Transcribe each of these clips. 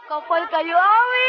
Kapal kayo, Awi!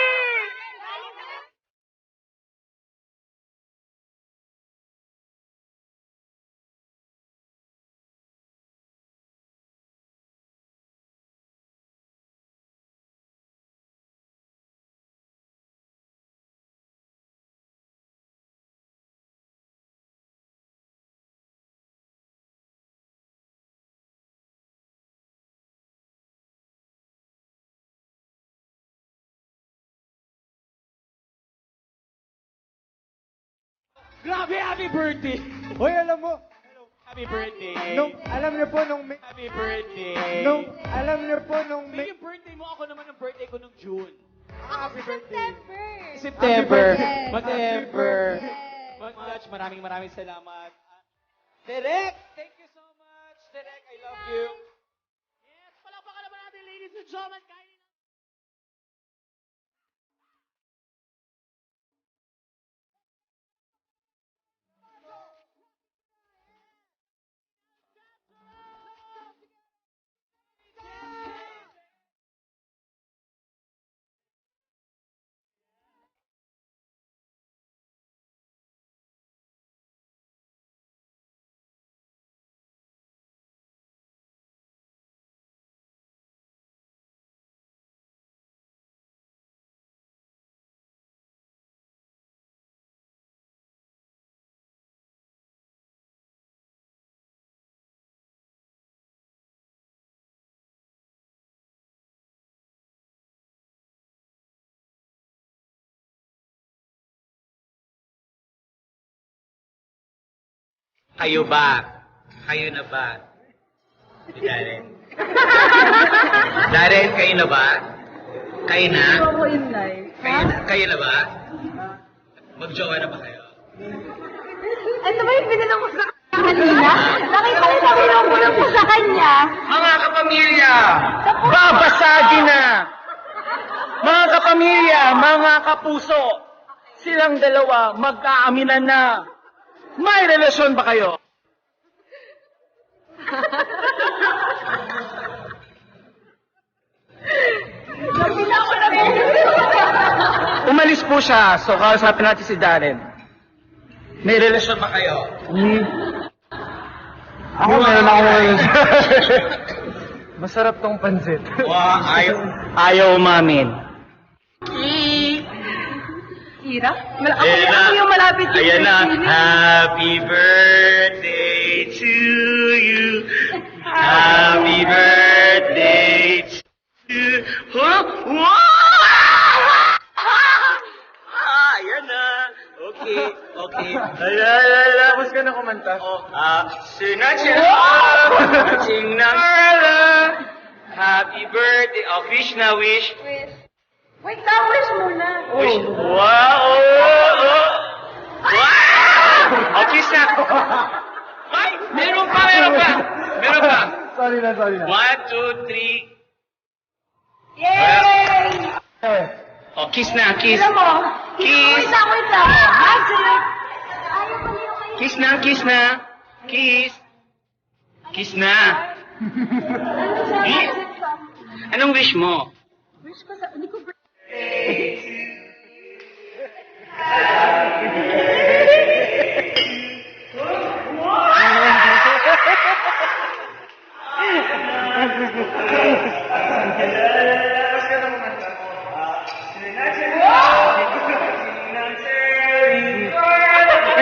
Grabe, happy birthday! Hoy, alam mo, Happy birthday! alam niyo po nung May, Happy birthday! alam niyo po nung May, Yung birthday mo, ako naman ang birthday ko nung June. Ako sa September. September. birthday. September. Happy Much, maraming salamat. Derek, thank you so much. Derek, I love you. Yes, palakpakan naman natin, ladies and gentlemen. Kainin natin. Kayo ba? Kayo na ba? Si Darren. Darren, kayo na ba? Kayo na? Kayo na ba? Mag-jowa na ba kayo? Ito ba yung binanong ko sa kanina? Nakita ko yung binanong ko sa kanya. Mga kapamilya! Babasagin na! Mga kapamilya, mga kapuso, silang dalawa magkaaminan na. May relasyon ba kayo? Umalis po siya, so kausapin natin si Darren. May relasyon ba kayo? ako meron ako Masarap tong pansit. Ayaw umamin. Kira? Ako yung malapit yung Ayan na. birthday. Happy birthday to you. Happy birthday to you. Huh? Wow! Ayan na. Okay. Tapos ka na kumanta. Sinatya. Sing na. Happy birthday. Oh, wish na wish. Wait, wish muna. Wish. Wow! Wow! Oh, kiss na. Ay, meron pa. Sorry na. 1, 2, 3. Yay! Oh, kiss na, kiss. Alam mo, Kiss. wait lang. Magic! Ayaw pa niyo kayo. Kiss na. Kiss na. Eh? Anong wish mo? Wish ko sa... Hindi ko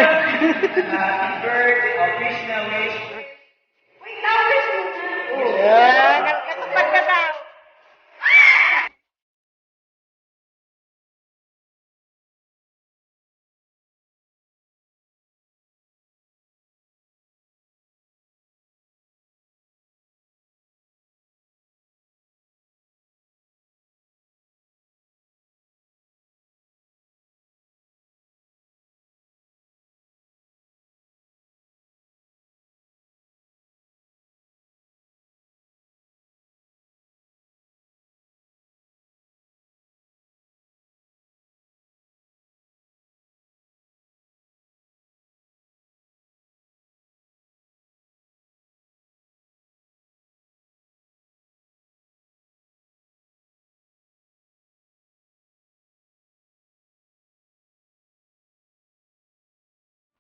Happy birthday, oh, wish na wish.